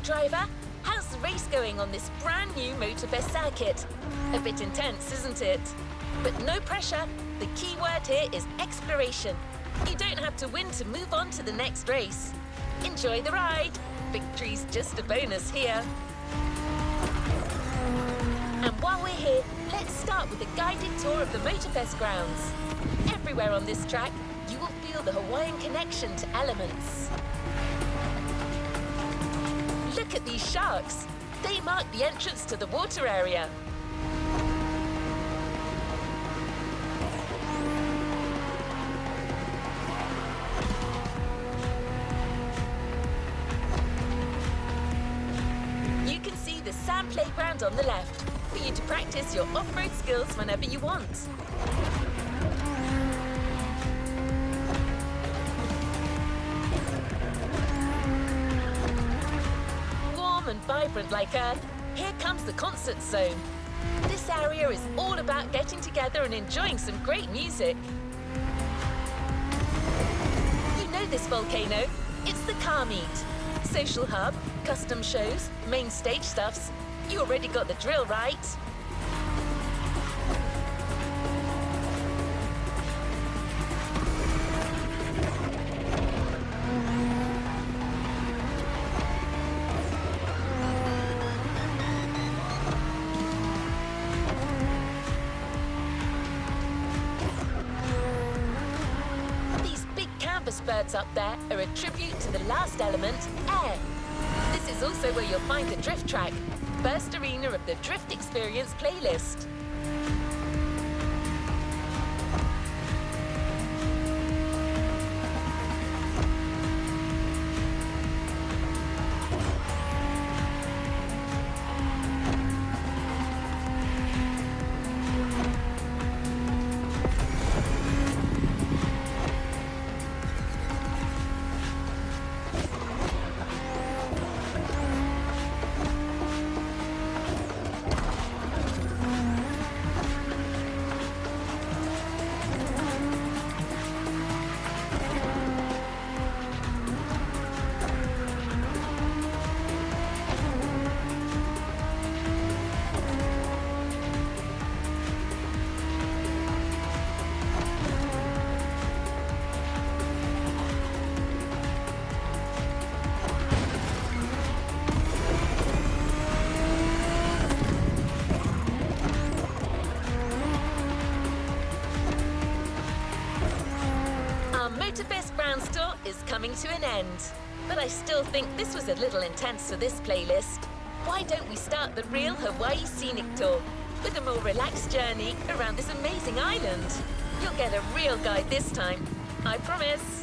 driver. How's the race going on this brand new Motorfest circuit? A bit intense, isn't it? But no pressure. The key word here is exploration. You don't have to win to move on to the next race. Enjoy the ride. Victory's just a bonus here. And while we're here, let's start with a guided tour of the Motorfest grounds. Everywhere on this track, you will feel the Hawaiian connection to elements. Look at these sharks. They mark the entrance to the water area. You can see the sand playground on the left for you to practice your off-road skills whenever you want. And vibrant like Earth, here comes the concert zone. This area is all about getting together and enjoying some great music. You know this volcano, it's the car meet. Social hub, custom shows, main stage stuffs. You already got the drill, right? Birds up there are a tribute to the last element, air. This is also where you'll find the drift track, first arena of the Drift Experience playlist. Motorfest Grounds Tour is coming to an end, but I still think this was a little intense for this playlist. Why don't we start the real Hawaii Scenic Tour with a more relaxed journey around this amazing island? You'll get a real guide this time, I promise.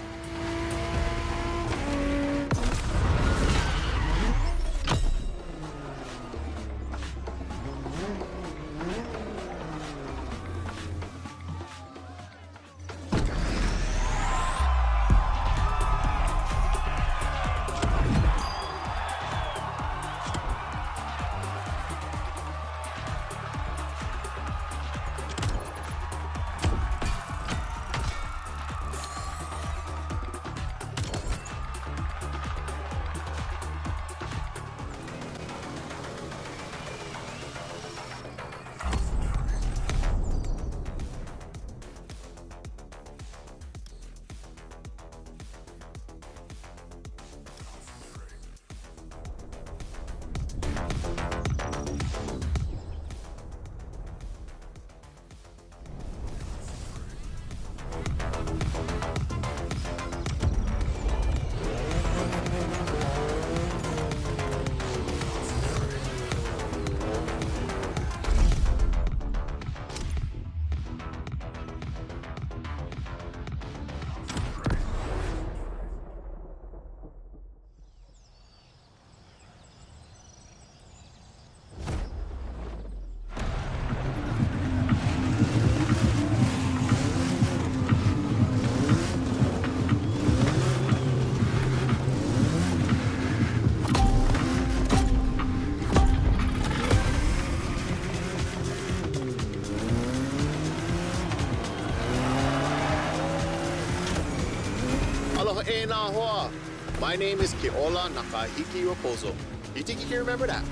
Aloha e nā hoa. My name is Keola Nakahiki Raposo. You think you can remember that?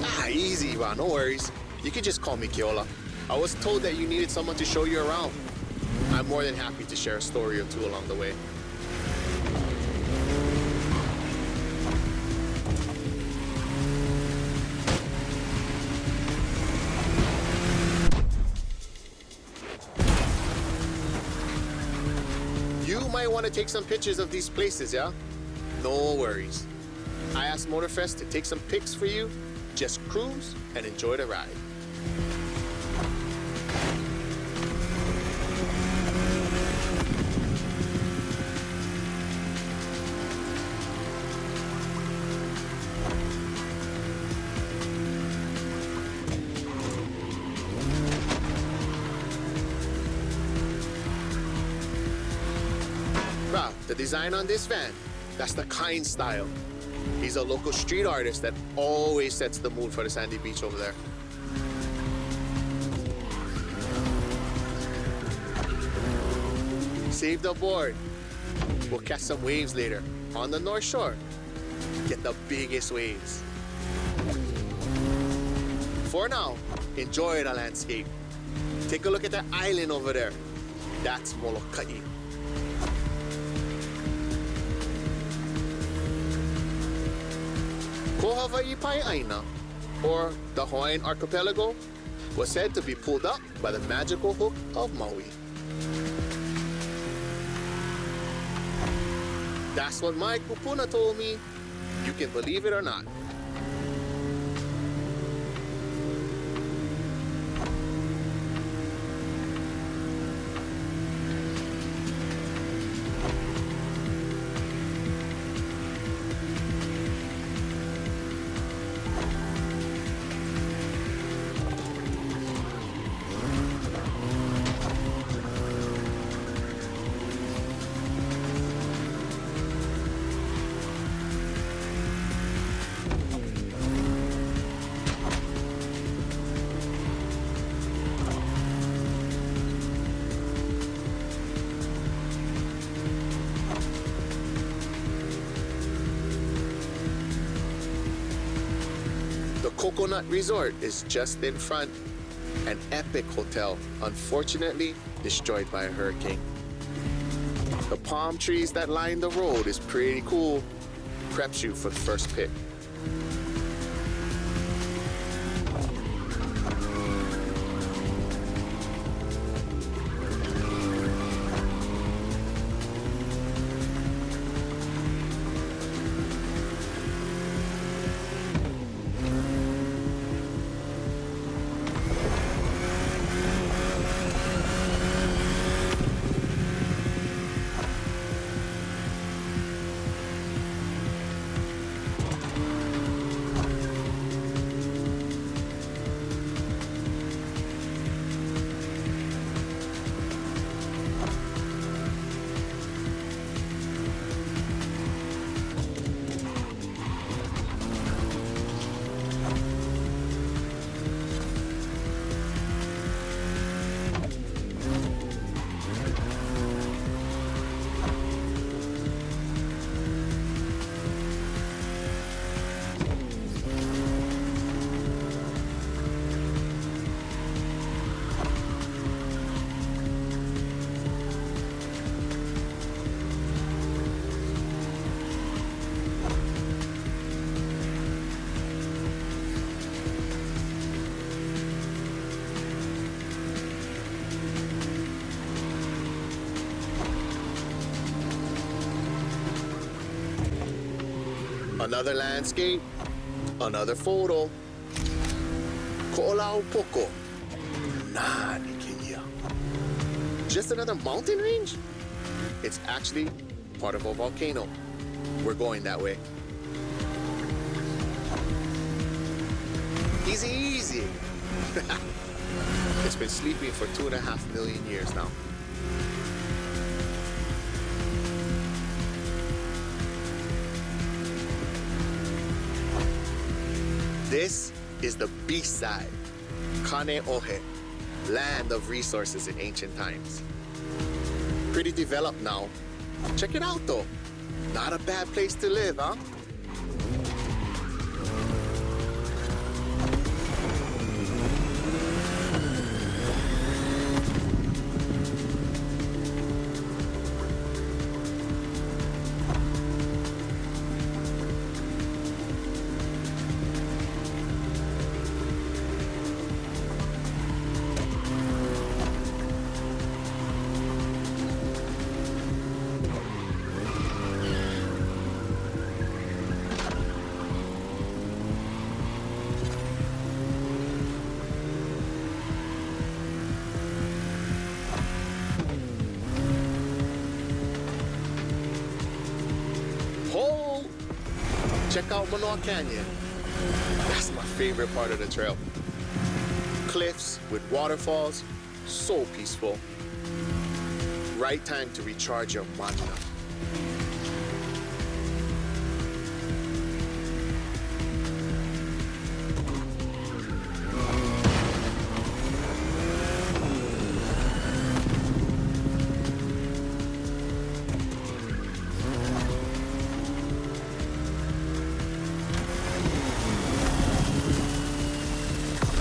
Ah, easy, Ron, no worries. You can just call me Keola. I was told that you needed someone to show you around. I'm more than happy to share a story or two along the way. You might want to take some pictures of these places, yeah? No worries. I asked Motorfest to take some pics for you. Just cruise and enjoy the ride. Bruh, the design on this van, that's the Kind style. He's a local street artist that always sets the mood for the sandy beach over there. Save the board. We'll catch some waves later on the North Shore. Get the biggest waves. For now, enjoy the landscape. Take a look at that island over there. That's Molokai. Ko Hawai'i wai'anae, or the Hawaiian archipelago, was said to be pulled up by the magical hook of Maui. That's what my kupuna told me. You can believe it or not. Coconut Resort is just in front. An epic hotel, unfortunately destroyed by a hurricane. The palm trees that line the road is pretty cool. Preps you for the first pick. Another landscape, another photo. Ko'olau Poko. Nani Kenya. Just another mountain range? It's actually part of a volcano. We're going that way. Easy, easy. It's been sleeping for 2.5 million years now. This is the beast side, Kaneohe, land of resources in ancient times. Pretty developed now. Check it out though. Not a bad place to live, huh? Check out Manoa Canyon. That's my favorite part of the trail. Cliffs with waterfalls, so peaceful. Right time to recharge your mana.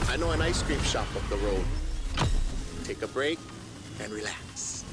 I know an ice cream shop up the road. Take a break and relax.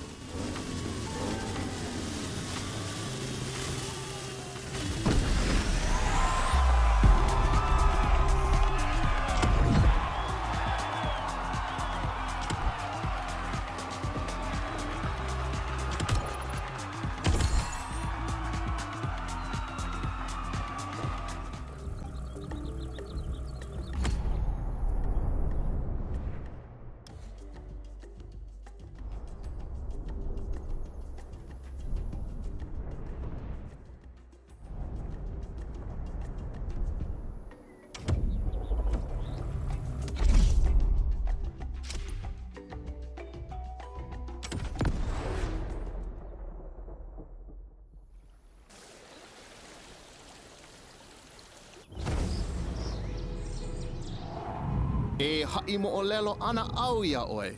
E ha'i mo'olelo ana au ia oe.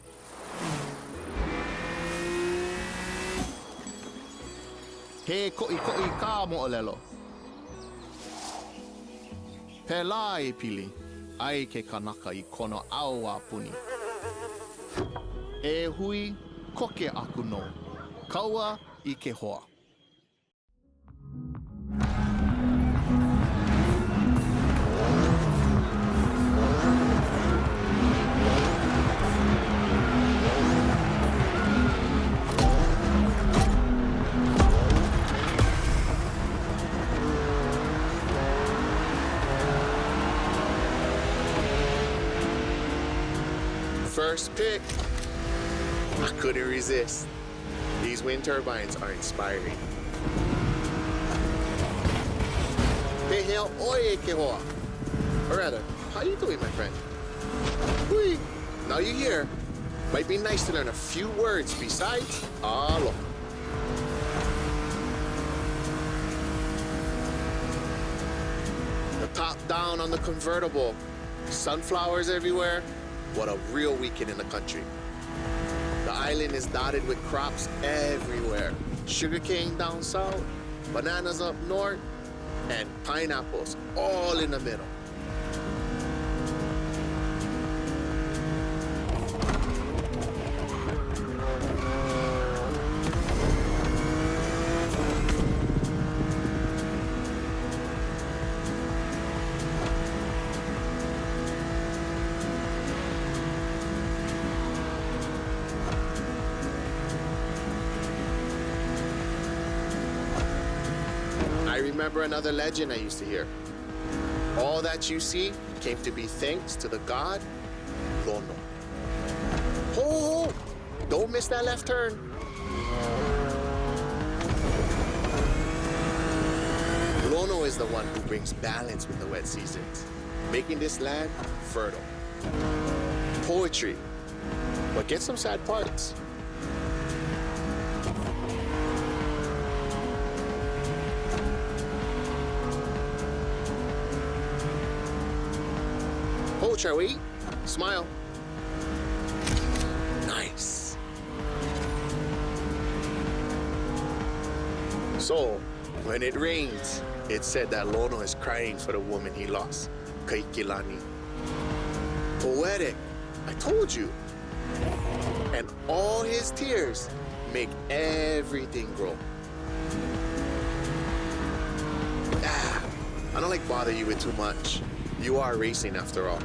He ko'i ka mo'olelo. Pela e pili, ai ke kanaka I kono au a puni. E hui, koke aku no. Kaua I ke hoa. First pick. I couldn't resist. These wind turbines are inspiring. Peheo oe ke hoa. Or rather, how you doing, my friend? Hui. Now you're here. Might be nice to learn a few words besides alo. The top down on the convertible. Sunflowers everywhere. What a real weekend in the country. The island is dotted with crops everywhere. Sugarcane down south, bananas up north, and pineapples all in the middle. I remember another legend I used to hear. All that you see came to be thanks to the god Lono. Ho! Don't miss that left turn. Lono is the one who brings balance with the wet seasons, making this land fertile. Poetry, but get some sad parts. Hold, shall we? Smile. Nice. So, when it rains, it's said that Lono is crying for the woman he lost, Kaikilani. Poetic, I told you. And all his tears make everything grow. I don't like bother you with too much. You are racing after all.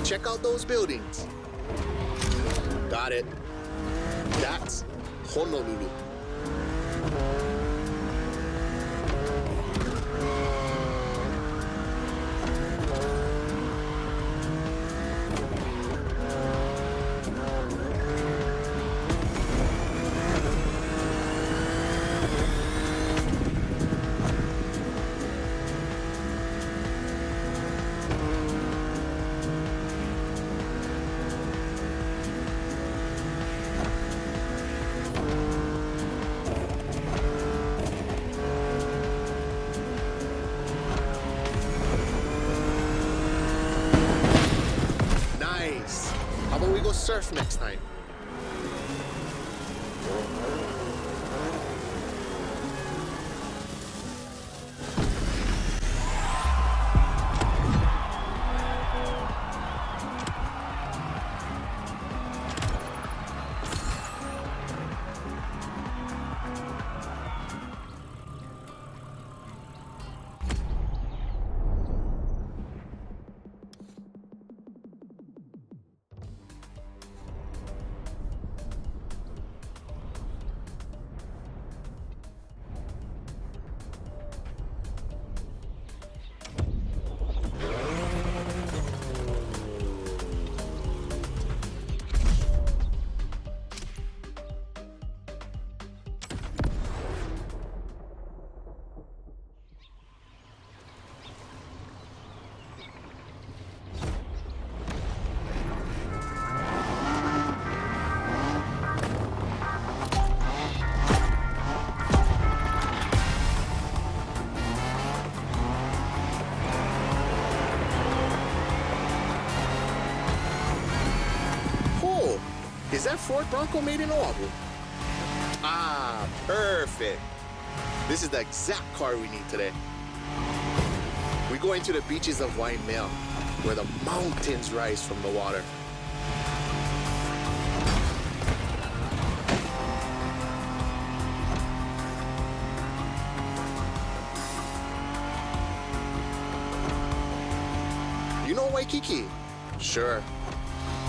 Check out those buildings. Got it. That's Honolulu. How about we go surf next time? Is that Ford Bronco made in Oahu? Ah, perfect. This is the exact car we need today. We're going to the beaches of Wai'anae, where the mountains rise from the water. You know Waikiki? Sure.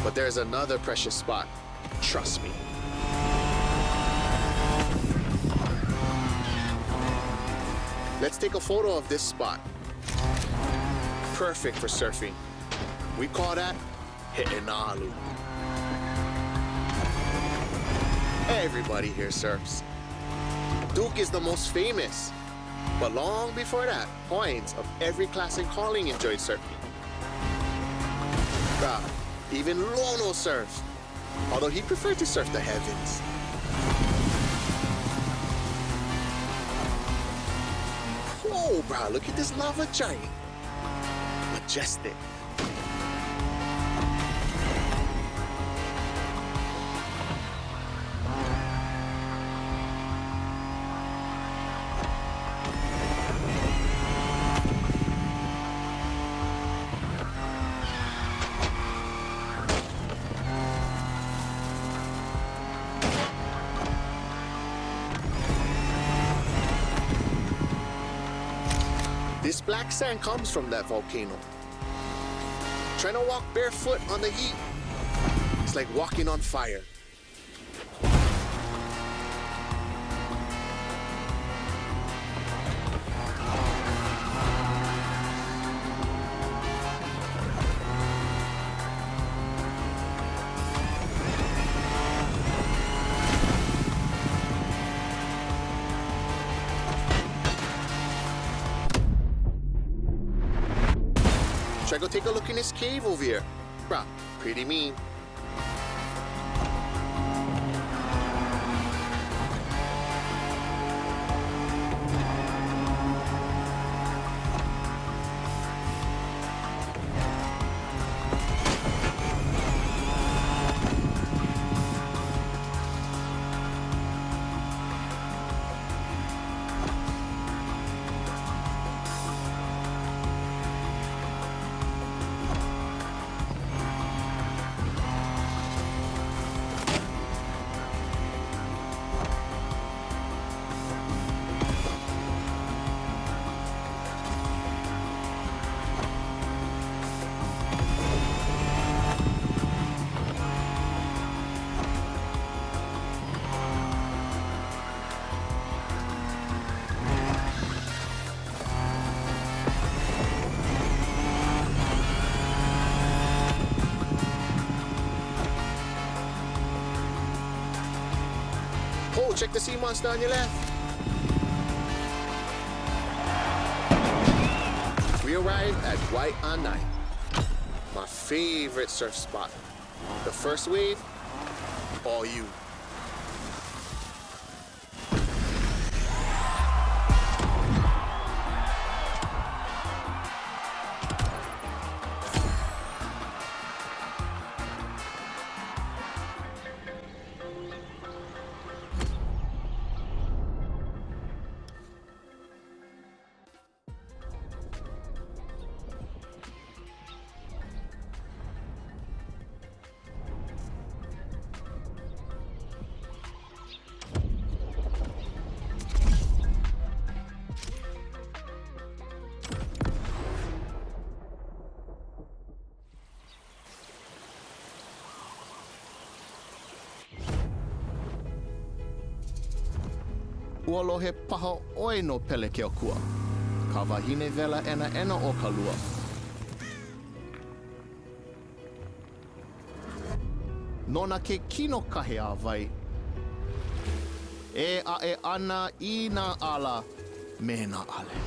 But there's another precious spot. Trust me. Let's take a photo of this spot. Perfect for surfing. We call that He'enalu. Everybody here surfs. Duke is the most famous. But long before that, Hawaiians of every class and calling enjoyed surfing. Bruh, even Lono surfs, although he preferred to surf the heavens. Whoa, bro, look at this lava giant. Majestic. This black sand comes from that volcano. Trying to walk barefoot on the heat, it's like walking on fire. Should I go take a look in this cave over here? Bruh, pretty mean. check the sea monster on your left. We arrived at Wai'anae, my favorite surf spot. The first wave, all you. Ua lohe paha oi no pele ke okua. Ka wahine vela ena o ka lua. Nona ke kino kahe a vai. E a e ana I nā ala me nā ale.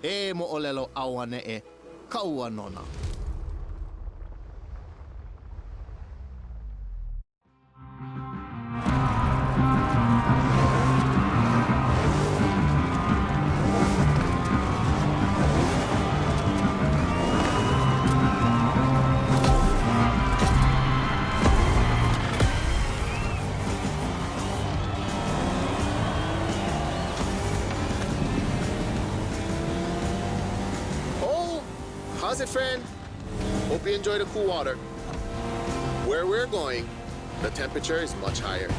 E mo olelo awane e kaua nona. How's it, friend? Hope you enjoy the cool water. Where we're going, the temperature is much higher.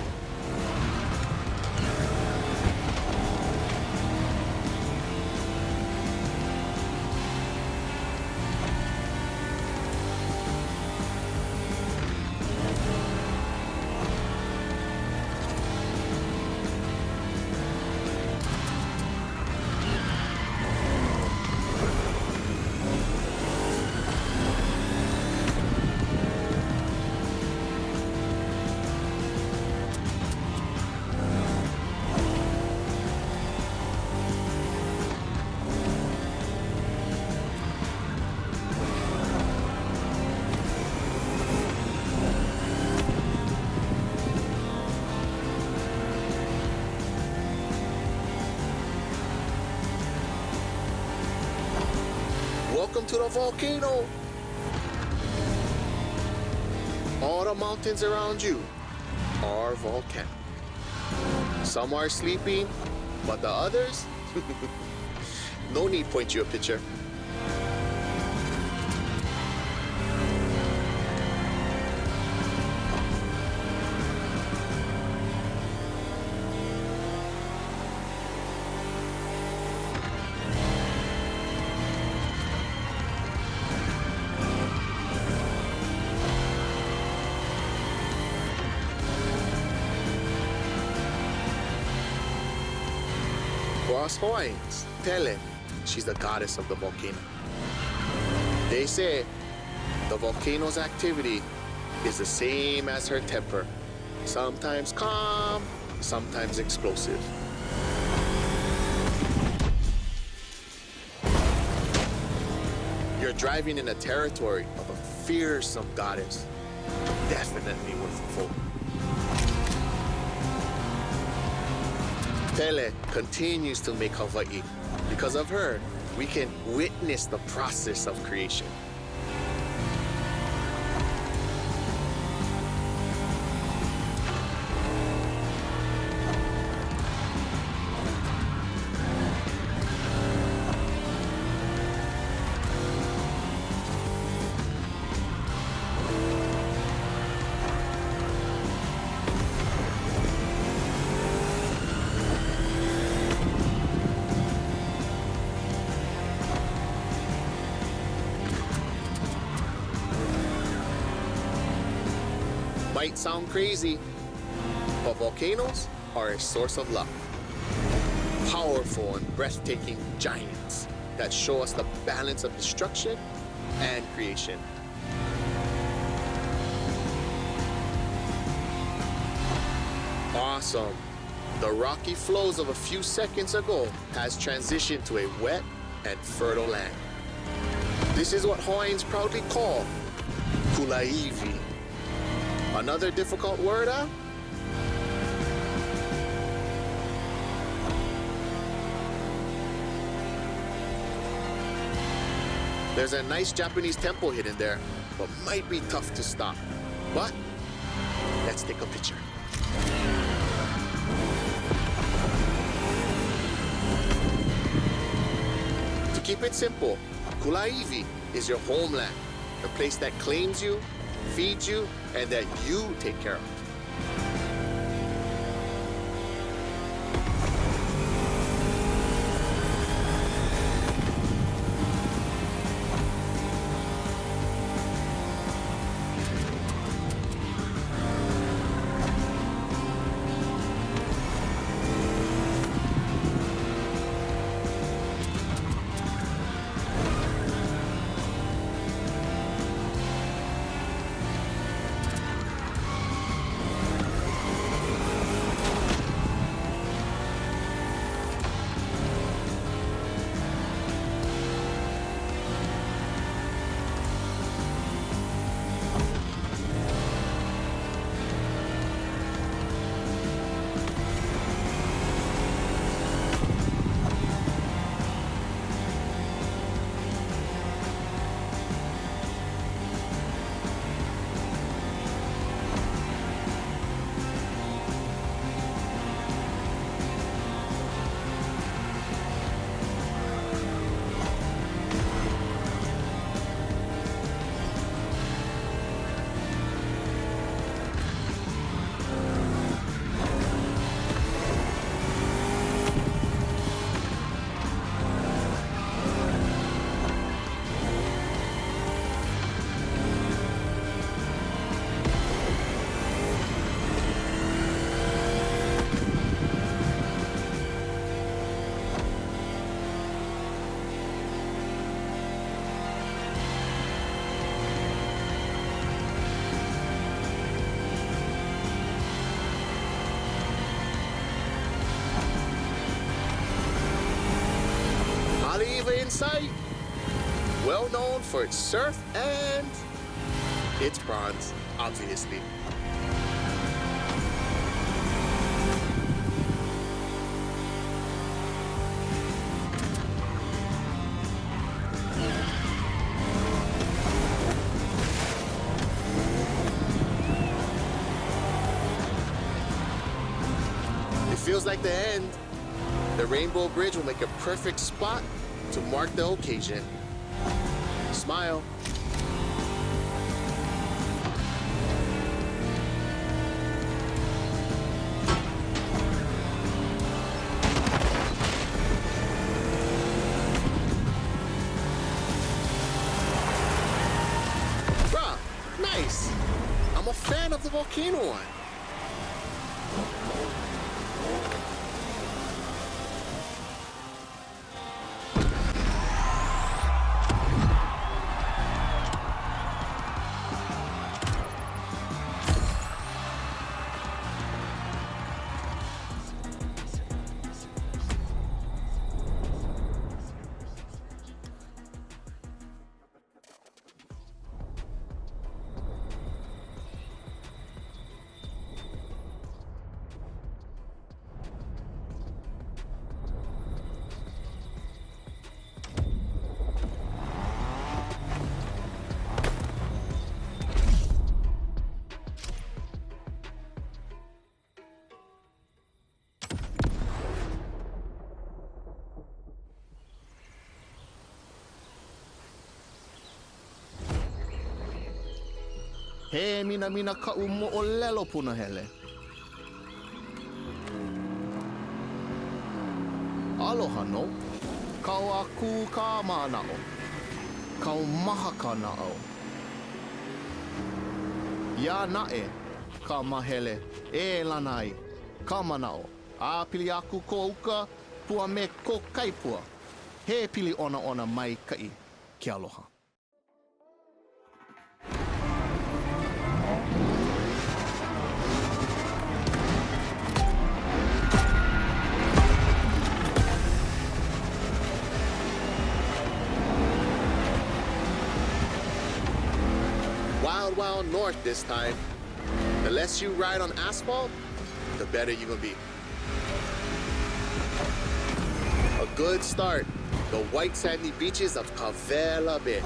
Welcome to the volcano. All the mountains around you are volcanic. Some are sleeping, but the others, no need point you a picture. For us Hawaiians, Pele, she's the goddess of the volcano. They say the volcano's activity is the same as her temper, sometimes calm, sometimes explosive. You're driving in a territory of a fearsome goddess, definitely worth a vote. Pele continues to make Hawaii. Because of her, we can witness the process of creation. Might sound crazy, but volcanoes are a source of luck. Powerful and breathtaking giants that show us the balance of destruction and creation. awesome. The rocky flows of a few seconds ago has transitioned to a wet and fertile land. This is what Hawaiians proudly call kulaivi. Another difficult word, huh? There's a nice Japanese temple hidden there, but might be tough to stop. But let's take a picture. To keep it simple, kulaivi is your homeland, a place that claims you, feeds you, and that you take care of. In sight, well known for its surf and its bronze, obviously. It feels like the end. The Rainbow Bridge will make a perfect spot to mark the occasion. Smile. Bruh, nice. I'm a fan of the volcano one. He mina ka'u mo'olelo punahele. Aloha no. Kau aku ka mana'o. Kau maha ka na'o. Ya na'e ka mahele e lanai ka mana'o. A pili aku ko uka pua me ko kaipua. He pili ona mai kai ke aloha. wild, wild north this time. The less you ride on asphalt, the better you're gonna be. A good start, the white sandy beaches of Kavela Bay,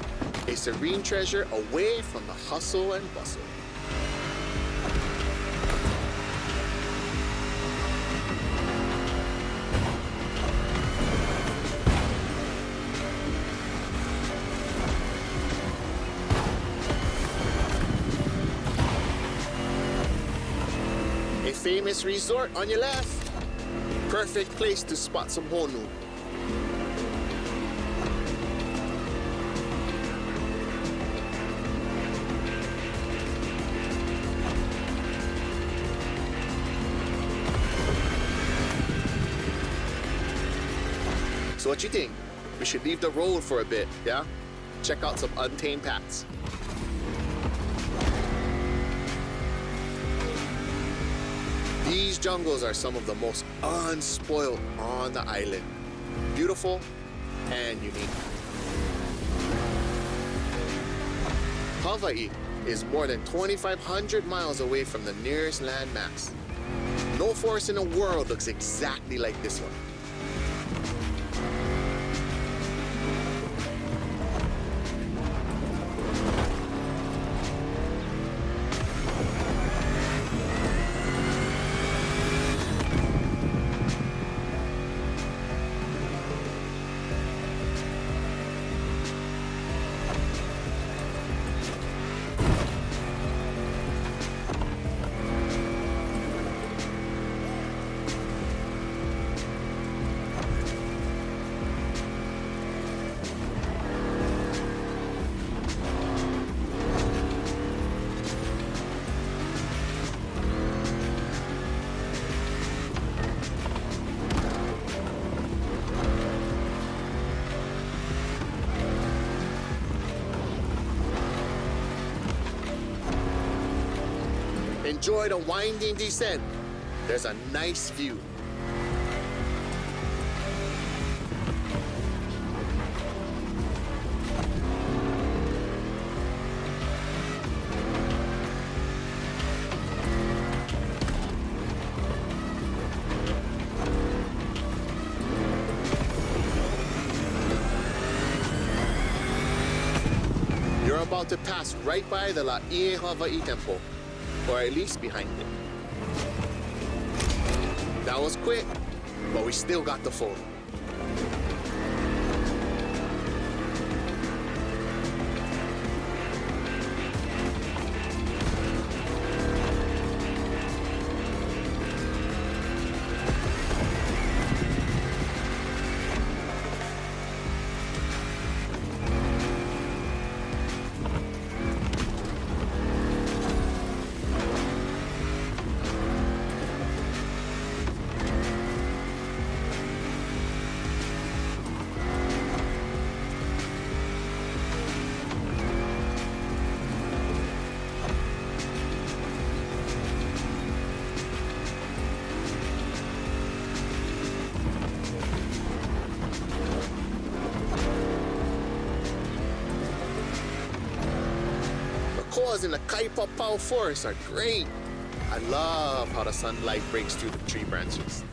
a serene treasure away from the hustle and bustle. A famous resort on your left. Perfect place to spot some honu. So what you think? We should leave the road for a bit, yeah? Check out some untamed paths. These jungles are some of the most unspoiled on the island. Beautiful and unique. Hawaii is more than 2,500 miles away from the nearest landmass. No forest in the world looks exactly like this one. Enjoy the winding descent. There's a nice view. You're about to pass right by the Laie Hawaii Temple, or at least behind it. That was quick, but we still got the photo. In the Kaipapau forest are great. I love how the sunlight breaks through the tree branches.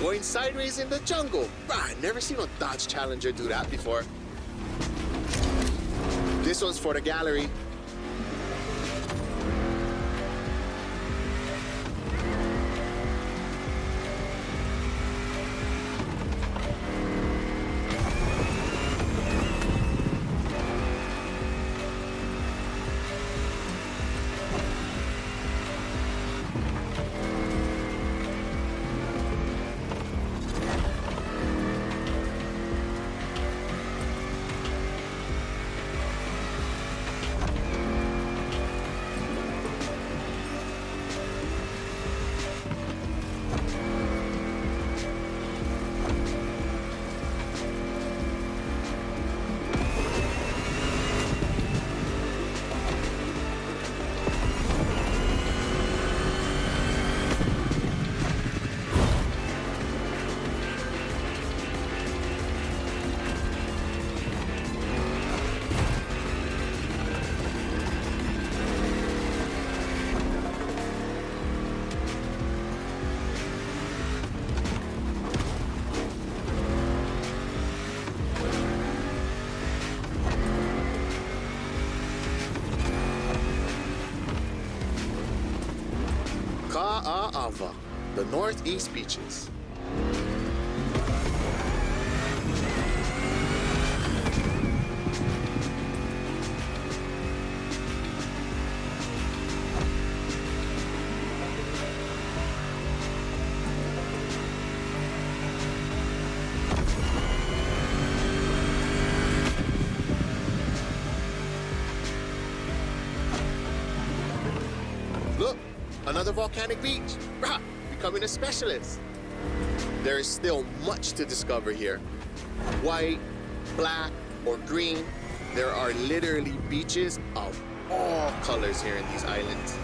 Going sideways in the jungle. Bruh, I never seen a Dodge Challenger do that before. This one's for the gallery. Ka'a'ava, the northeast beaches. Look, another volcanic beach. Rah, becoming a specialist. There is still much to discover here. White, black, or green, there are literally beaches of all colors here in these islands.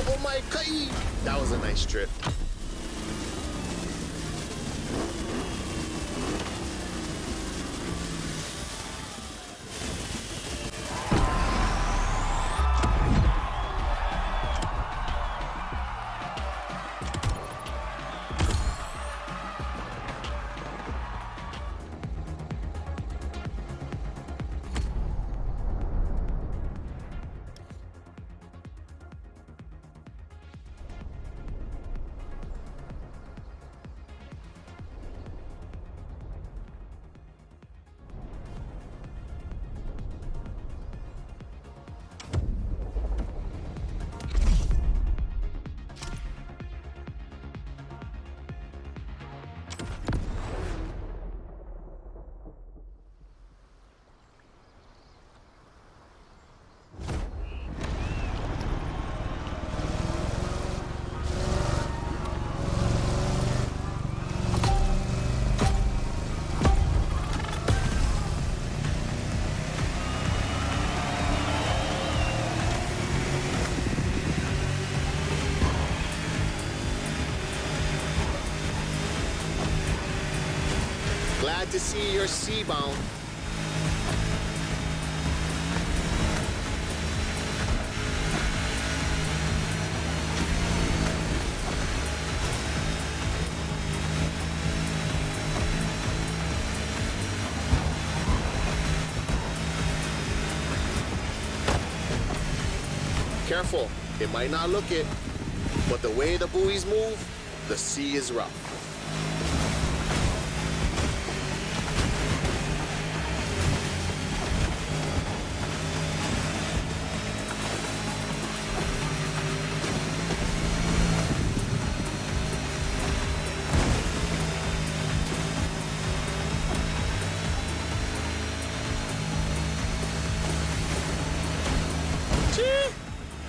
Oh my kai! That was a nice trip. Glad to see you're seabound. Careful, it might not look it, but the way the buoys move, the sea is rough.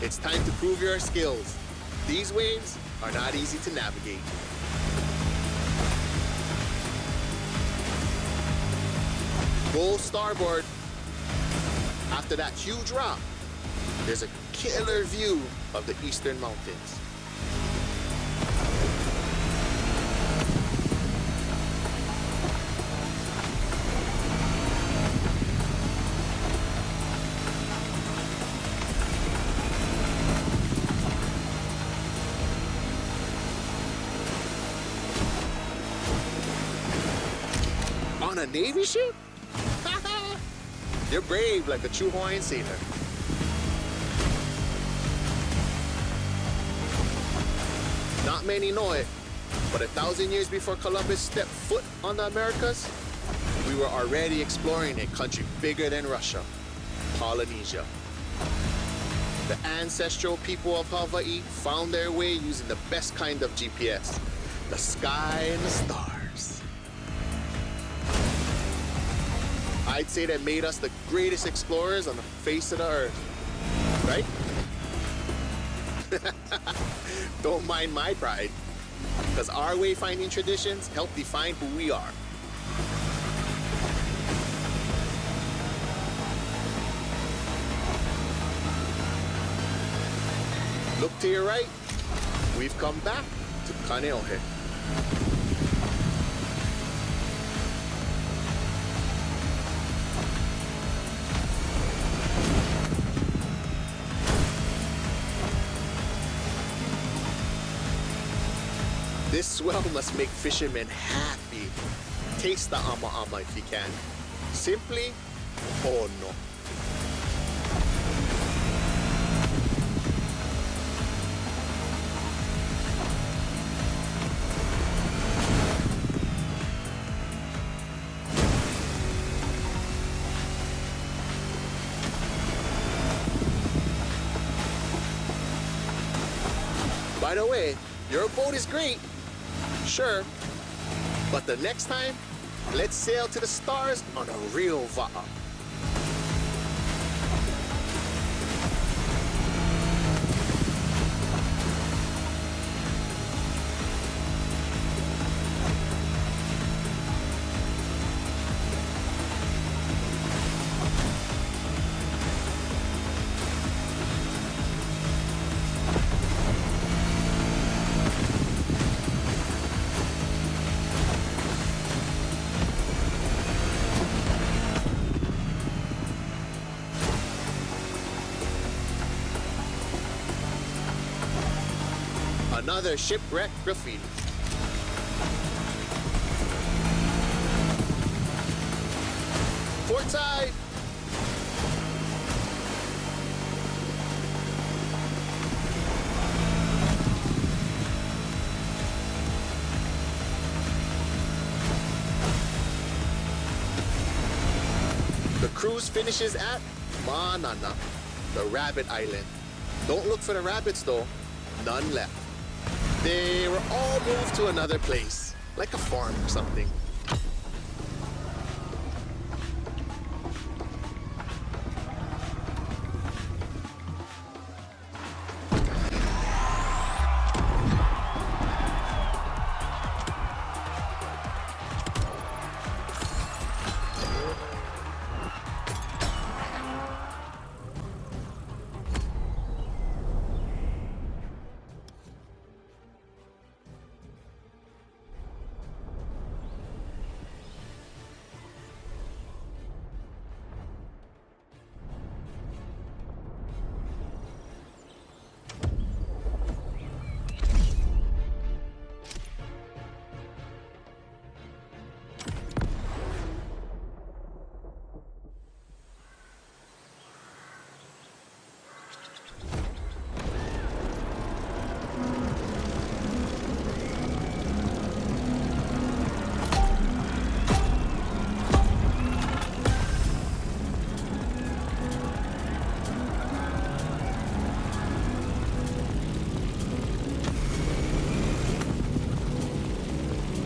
It's time to prove your skills. These waves are not easy to navigate. Go starboard. After that huge rock, there's a killer view of the eastern mountains. On a Navy ship? You're brave like a true Hawaiian sailor. Not many know it, but 1,000 years before Columbus stepped foot on the Americas, we were already exploring a country bigger than Russia, Polynesia. The ancestral people of Hawaii found their way using the best kind of GPS, the sky and the stars. I'd say that made us the greatest explorers on the face of the earth, right? Don't mind my pride, because our wayfinding traditions help define who we are. Look to your right. We've come back Kaneohe. This swell must make fishermen happy. Taste the ama if you can. Simply, oh no. By the way, your boat is great, sure, but the next time, let's sail to the stars on a real va'a. Another shipwreck graffiti. Port side! The cruise finishes at Manana, the rabbit island. Don't look for the rabbits though, none left. They were all moved to another place, like a farm or something.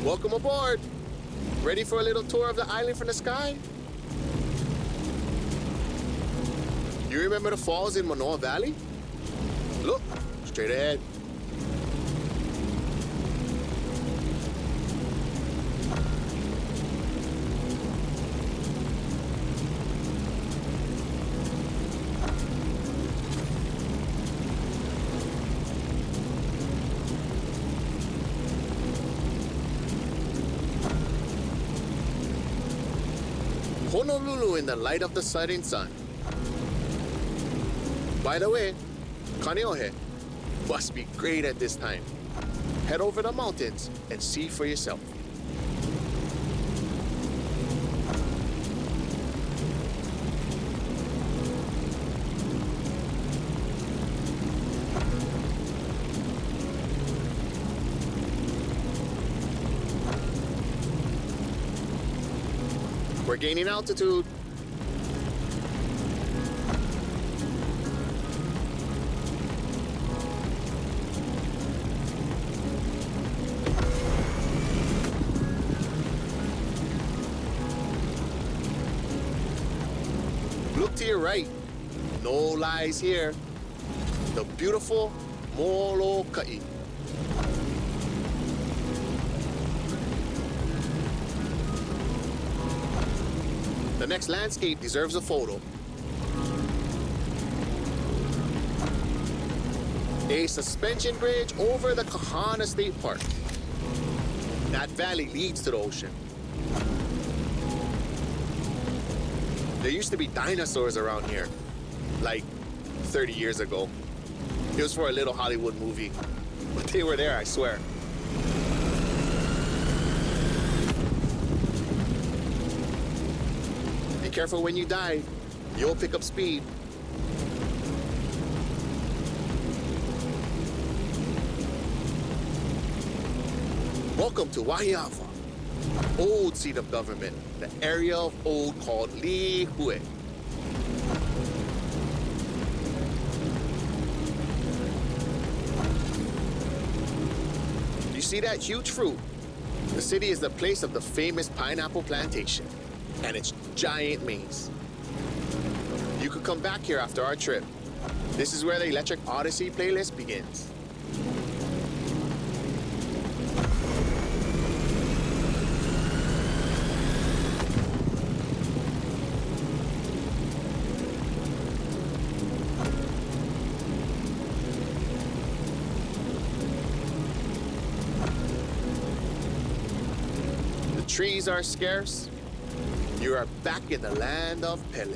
Welcome aboard. Ready for a little tour of the island from the sky? You remember the falls in Manoa Valley? Look, straight ahead. Honolulu in the light of the setting sun. By the way, Kaneohe must be great at this time. Head over the mountains and see for yourself. We're gaining altitude. Look to your right. No lies here. The beautiful Molokai. The next landscape deserves a photo. A suspension bridge over the Kahana State Park. That valley leads to the ocean. There used to be dinosaurs around here, like 30 years ago. It was for a little Hollywood movie, but they were there, I swear. Be careful when you dive. You'll pick up speed. Welcome to Wai'anae, old seat of government, the area of old called Lihue. You see that huge fruit? The city is the place of the famous pineapple plantation and its giant maze. You could come back here after our trip. This is where the Electric Odyssey playlist begins. Trees are scarce. You are back in the land of Pele.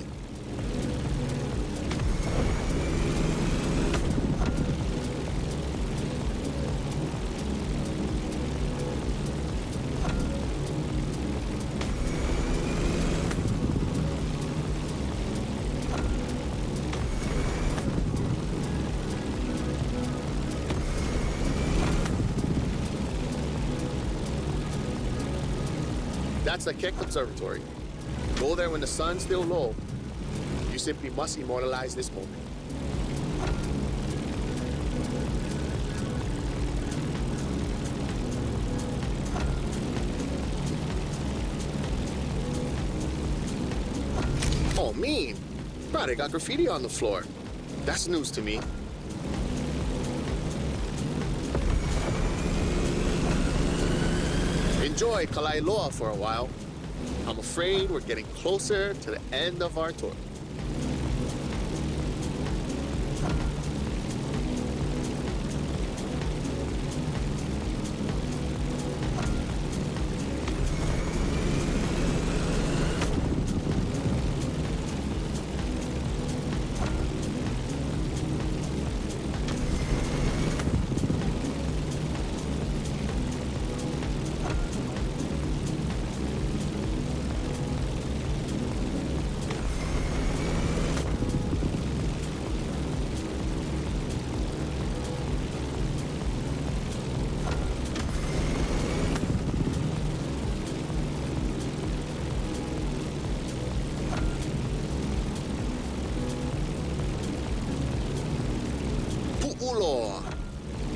That's the Keck Observatory. Go there when the sun's still low. You simply must immortalize this moment. Oh, mean. Bro, they got graffiti on the floor. That's news to me. Enjoyed Kalailoa for a while. I'm afraid we're getting closer to the end of our tour.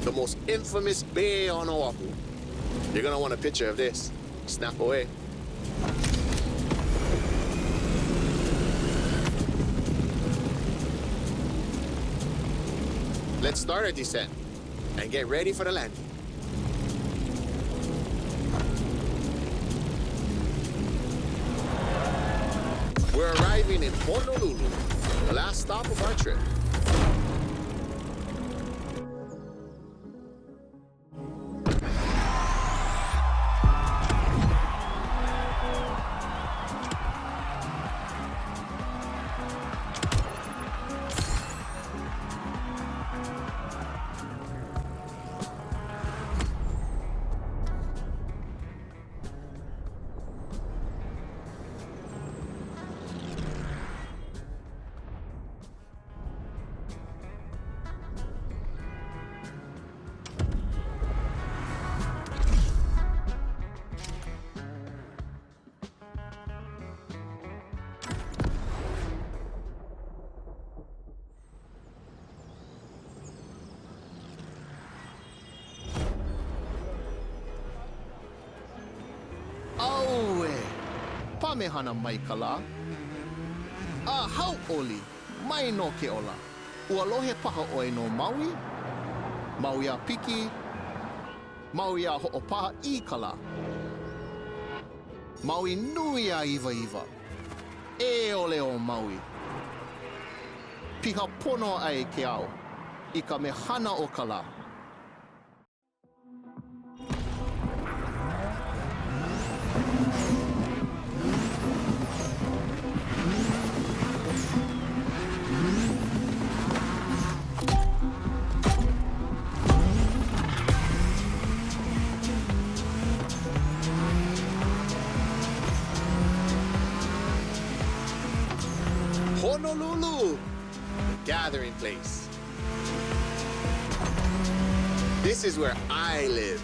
The most infamous bay on Oahu. You're gonna want a picture of this. Snap away. Let's start our descent and get ready for the landing. We're arriving in Honolulu, the last stop of our trip. Pamehana maikala. Hau oli, mai no ke ola. Ualohe paha oi no Maui. Maui a piki. Maui a ho'opaha I kala. Maui nui a iwa iwa. E ole o Maui. Piha pono ai ke au. I ka mehana o ka la. Honolulu, the gathering place. This is where I live.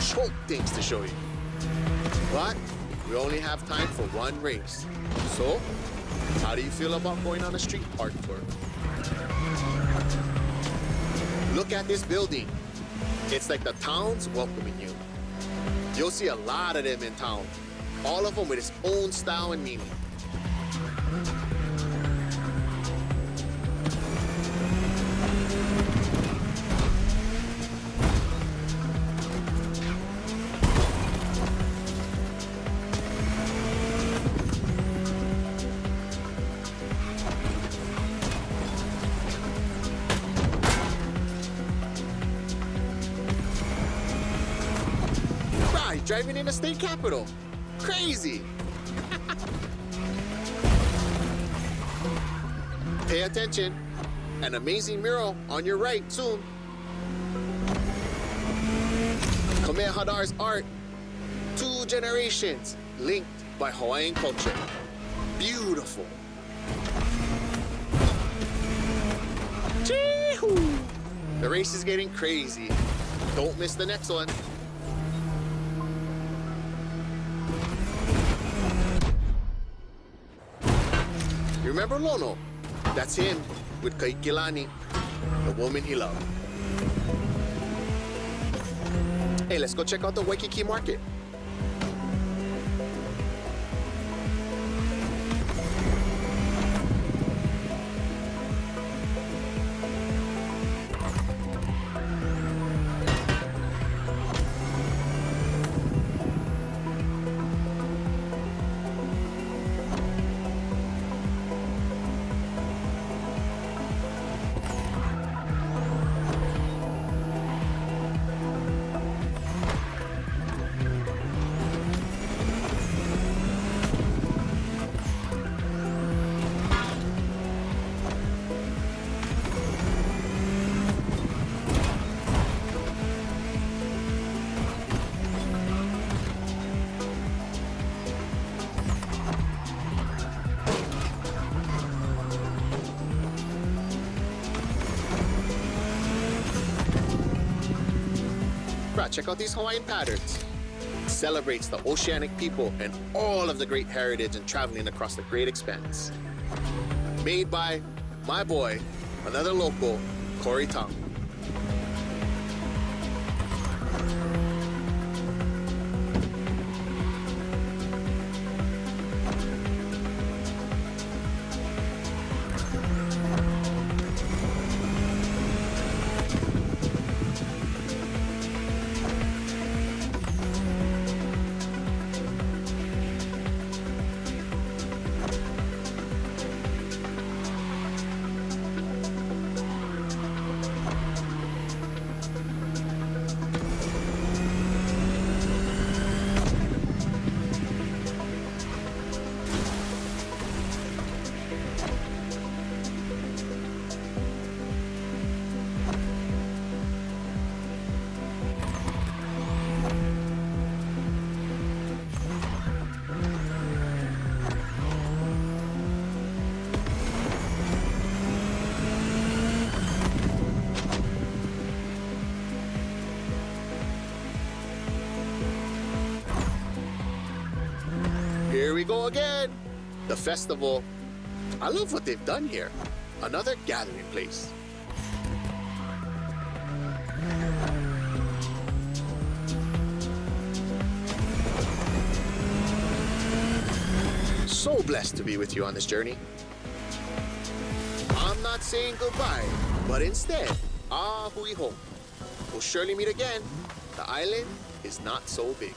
Choke things to show you. But we only have time for one race. So, how do you feel about going on a street art tour? Look at this building. It's like the town's welcoming you. You'll see a lot of them in town, all of them with its own style and meaning. Right, driving in the state capital. Crazy. Pay attention. An amazing mural on your right soon. Kamehameha's art. 2 generations linked by Hawaiian culture. Beautiful. Chee-hoo! The race is getting crazy. Don't miss the next one. You remember Lono? That's him with Kaikilani, the woman he loved. Hey, let's go check out the Waikiki market. Check out these Hawaiian patterns. It celebrates the oceanic people and all of the great heritage and traveling across the great expanse. Made by my boy, another local, Corey Tong. Here we go again. The festival. I love what they've done here. Another gathering place. So blessed to be with you on this journey. I'm not saying goodbye, but instead, hui hou. We'll surely meet again. The island is not so big.